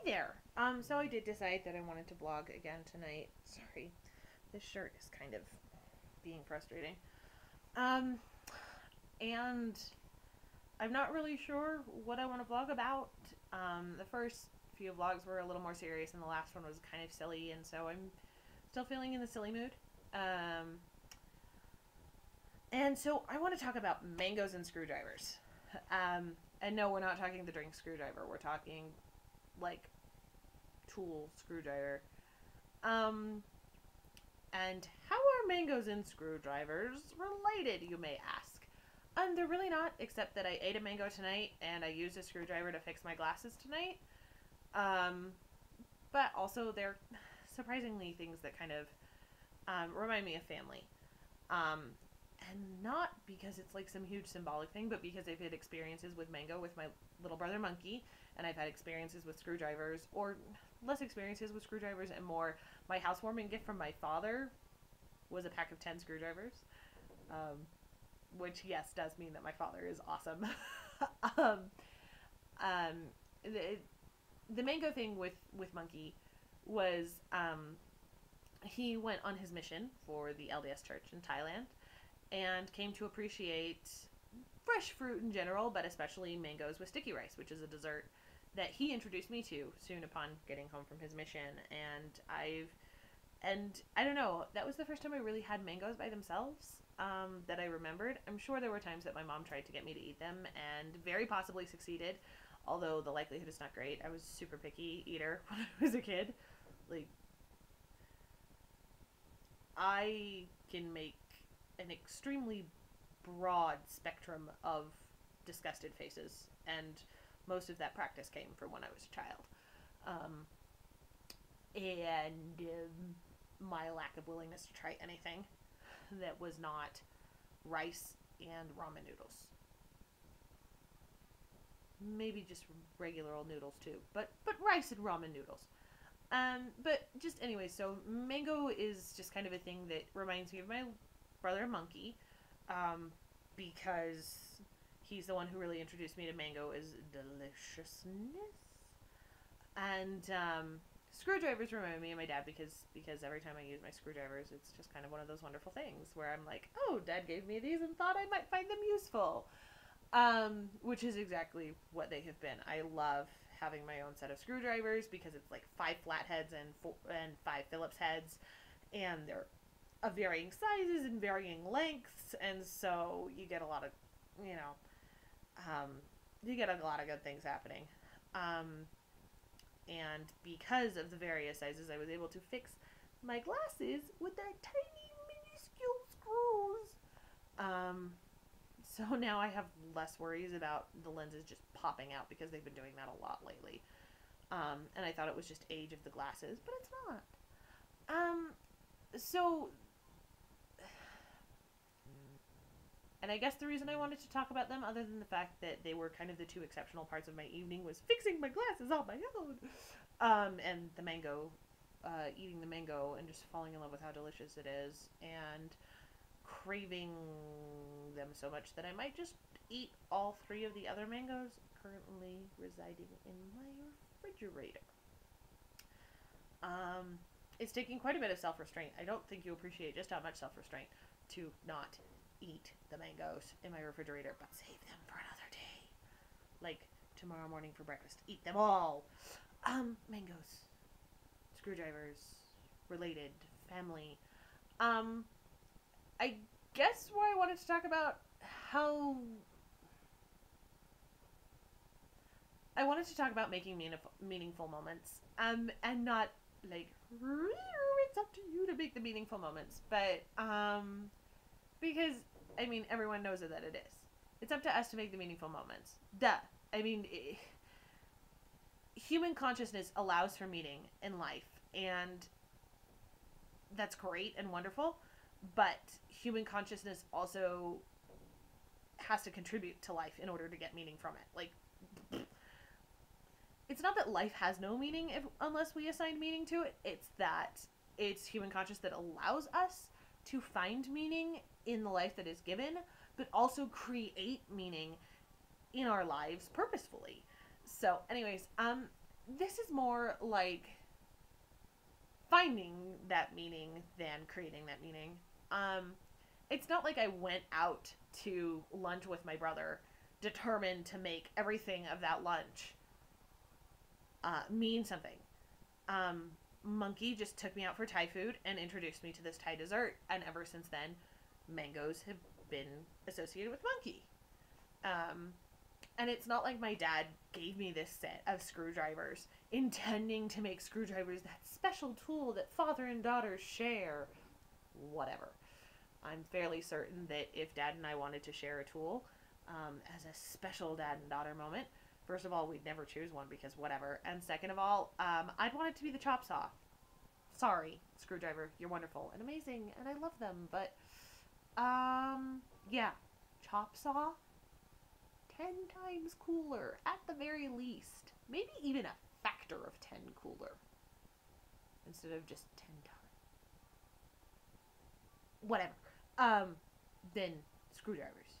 there. So I did decide that I wanted to blog again tonight. Sorry, this shirt is kind of being frustrating. Um, and I'm not really sure what I want to vlog about. The first few vlogs were a little more serious, and the last one was kind of silly, and so I'm still feeling in the silly mood. And so I want to talk about mangoes and screwdrivers. And no, we're not talking the drink screwdriver. We're talking like tool screwdriver. And how are mangoes and screwdrivers related, you may ask? They're really not, except that I ate a mango tonight and I used a screwdriver to fix my glasses tonight. But also they're surprisingly things that kind of remind me of family. And not because it's like some huge symbolic thing, but because I've had experiences with mango with my little brother Monkey, and I've had experiences with screwdrivers, or less experiences with screwdrivers and more. My housewarming gift from my father was a pack of 10 screwdrivers, which, yes, does mean that my father is awesome. um, um, the mango thing with Monkey was he went on his mission for the LDS Church in Thailand and came to appreciate fresh fruit in general, but especially mangoes with sticky rice, which is a dessert that he introduced me to soon upon getting home from his mission. And I don't know, that was the first time I really had mangoes by themselves that I remembered. I'm sure there were times that my mom tried to get me to eat them and very possibly succeeded, although the likelihood is not great. I was a super picky eater when I was a kid. Like, I can make an extremely broad spectrum of disgusted faces, and most of that practice came from when I was a child. My lack of willingness to try anything that was not rice and ramen noodles. Maybe just regular old noodles too, but rice and ramen noodles. But just anyway, so mango is just kind of a thing that reminds me of my brother Monkey, because he's the one who really introduced me to mango as deliciousness. And screwdrivers remind me of my dad because every time I use my screwdrivers, it's just kind of one of those wonderful things where I'm like, oh, Dad gave me these and thought I might find them useful. Which is exactly what they have been. I love having my own set of screwdrivers because it's like 5 flatheads and 5 Phillips heads, and they're of varying sizes and varying lengths, and so you get a lot of, you get a lot of good things happening. And because of the various sizes, I was able to fix my glasses with their tiny, minuscule screws. So now I have less worries about the lenses just popping out because they've been doing that a lot lately. And I thought it was just age of the glasses, but it's not. So, and I guess the reason I wanted to talk about them, other than the fact that they were kind of the 2 exceptional parts of my evening, was fixing my glasses on my own. And the mango, eating the mango and just falling in love with how delicious it is, and craving them so much that I might just eat all 3 of the other mangoes currently residing in my refrigerator. It's taking quite a bit of self-restraint. I don't think you appreciate just how much self-restraint to not eat the mangoes in my refrigerator, but save them for another day. Like tomorrow morning for breakfast. Eat them all. Mangoes, screwdrivers, related, family. I guess why I wanted to talk about how I wanted to talk about making meaningful moments, and not like it's up to you to make the meaningful moments, but because I mean everyone knows that it is. It's up to us to make the meaningful moments. Duh. I mean, human consciousness allows for meaning in life, and that's great and wonderful. But human consciousness also has to contribute to life in order to get meaning from it. Like, it's not that life has no meaning unless we assign meaning to it. It's that it's human consciousness that allows us to find meaning in the life that is given, but also create meaning in our lives purposefully. So, anyways, this is more like finding that meaning than creating that meaning. Um, it's not like I went out to lunch with my brother determined to make everything of that lunch mean something. Um, Monkey just took me out for Thai food and introduced me to this Thai dessert, and ever since then, mangoes have been associated with Monkey. Um, and it's not like my dad gave me this set of screwdrivers intending to make screwdrivers that special tool that father and daughter share. Whatever. I'm fairly certain that if dad and I wanted to share a tool as a special dad and daughter moment, first of all, we'd never choose one because whatever. And second of all, I'd want it to be the chop saw. Sorry, screwdriver, you're wonderful and amazing, and I love them, but yeah, chop saw, 10 times cooler at the very least. Maybe even a factor of 10 cooler instead of just 10 times. Whatever. Then screwdrivers.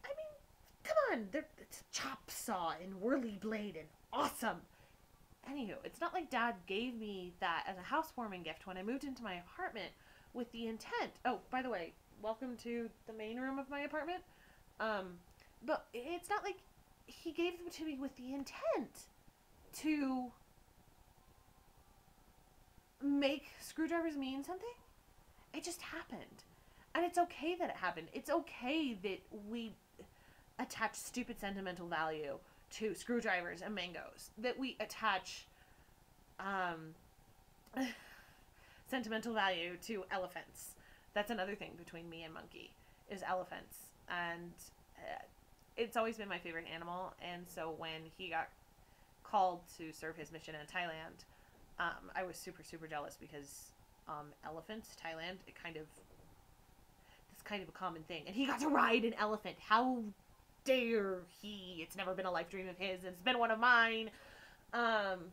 I mean, come on, it's a chop saw and whirly blade and awesome. Anywho, it's not like Dad gave me that as a housewarming gift when I moved into my apartment with the intent. Oh, by the way, welcome to the main room of my apartment. But it's not like he gave them to me with the intent to make screwdrivers mean something. It just happened. And it's okay that it happened. It's okay that we attach stupid sentimental value to screwdrivers and mangoes. That we attach sentimental value to elephants. That's another thing between me and Monkey, is elephants. And it's always been my favorite animal. And so when he got called to serve his mission in Thailand, I was super, super jealous because elephants, Thailand, it's kind of a common thing. And he got to ride an elephant. How dare he? It's never been a life dream of his. It's been one of mine. I'm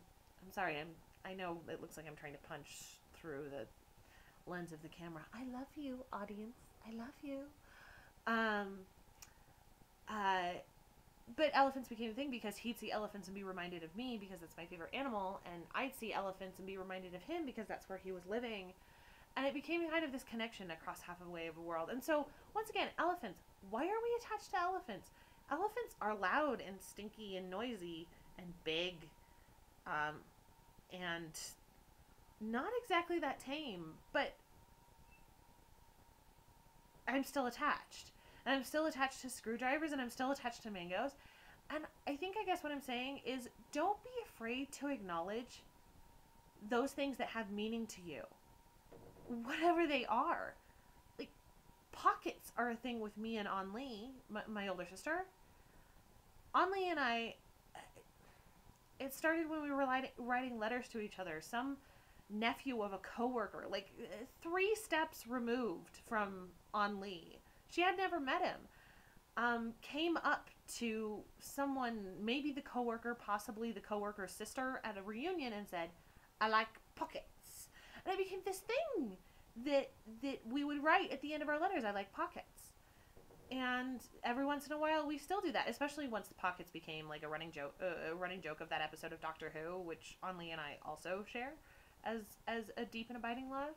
sorry. I know it looks like I'm trying to punch through the lens of the camera. I love you, audience. I love you. But elephants became a thing because he'd see elephants and be reminded of me because that's my favorite animal, and I'd see elephants and be reminded of him because that's where he was living. And it became kind of this connection across half a way of the world. And so, once again, elephants. Why are we attached to elephants? Elephants are loud and stinky and noisy and big, and not exactly that tame, but I'm still attached. And I'm still attached to screwdrivers, and I'm still attached to mangoes. And I guess what I'm saying is, don't be afraid to acknowledge those things that have meaning to you. Whatever they are. Like, pockets are a thing with me and An Lee, my older sister. An Lee and I, it started when we were writing letters to each other. Some nephew of a coworker, like 3 steps removed from An Lee. She had never met him. Came up to someone, maybe the coworker, possibly the coworker's sister, at a reunion and said, "I like pockets." And it became this thing that we would write at the end of our letters. I like pockets. And every once in a while we still do that, especially once the pockets became like a running joke of that episode of Doctor Who, which An Lee and I also share as a deep and abiding love.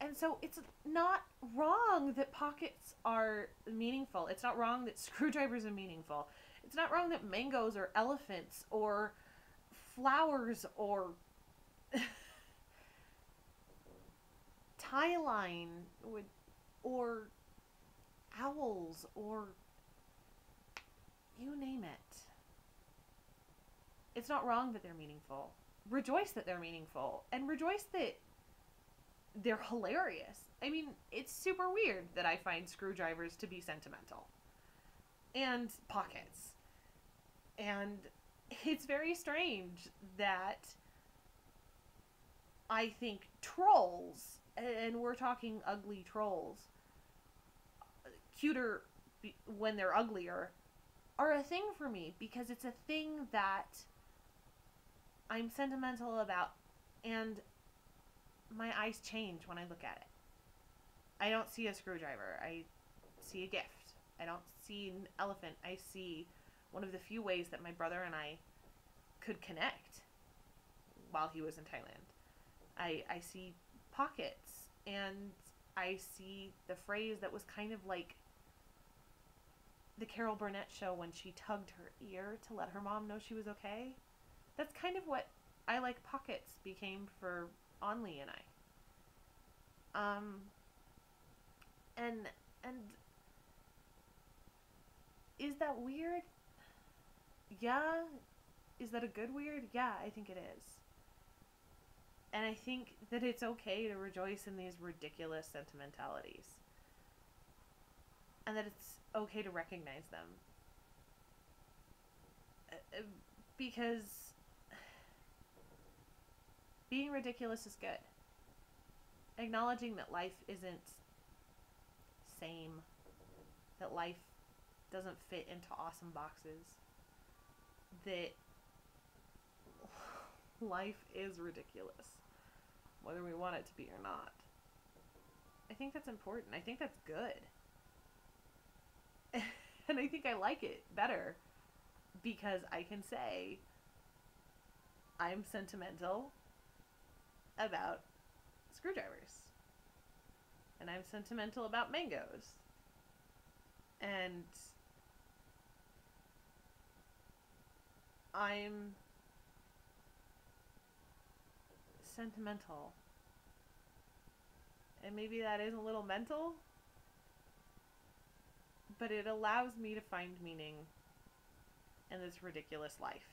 And so it's not wrong that pockets are meaningful. It's not wrong that screwdrivers are meaningful. It's not wrong that mangoes or elephants or flowers or tie line or owls or you name it. It's not wrong that they're meaningful. Rejoice that they're meaningful, and rejoice that they're hilarious. I mean, it's super weird that I find screwdrivers to be sentimental. And pockets. And it's very strange that I think trolls, and we're talking ugly trolls, cuter when they're uglier, are a thing for me because it's a thing that I'm sentimental about, and my eyes change when I look at it. I don't see a screwdriver. I see a gift. I don't see an elephant. I see one of the few ways that my brother and I could connect while he was in Thailand. I see pockets, and I see the phrase that was kind of like the Carol Burnett show when she tugged her ear to let her mom know she was okay. That's kind of what I like pockets became for Only and I. And is that weird? Yeah. Is that a good weird? Yeah, I think it is. And I think that it's okay to rejoice in these ridiculous sentimentalities. And that it's okay to recognize them. Because being ridiculous is good. Acknowledging that life isn't same. That life doesn't fit into awesome boxes. That life is ridiculous. Whether we want it to be or not. I think that's important. I think that's good. And I think I like it better because I can say I'm sentimental about screwdrivers. And I'm sentimental about mangoes. And I'm sentimental. And maybe that is a little mental, but it allows me to find meaning in this ridiculous life.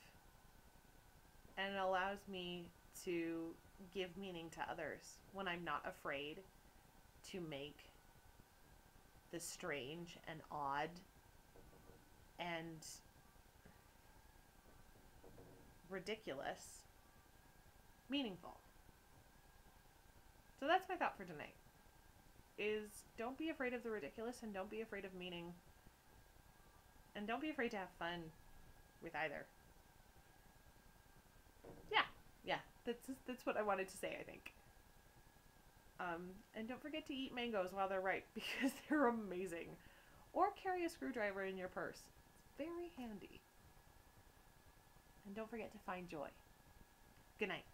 And it allows me to give meaning to others when I'm not afraid to make the strange and odd and ridiculous meaningful. So that's my thought for tonight. Is don't be afraid of the ridiculous, and don't be afraid of meaning, and don't be afraid to have fun with either. Yeah, that's what I wanted to say, I think. And don't forget to eat mangoes while they're ripe, because they're amazing. Or carry a screwdriver in your purse. It's very handy. And don't forget to find joy. Good night.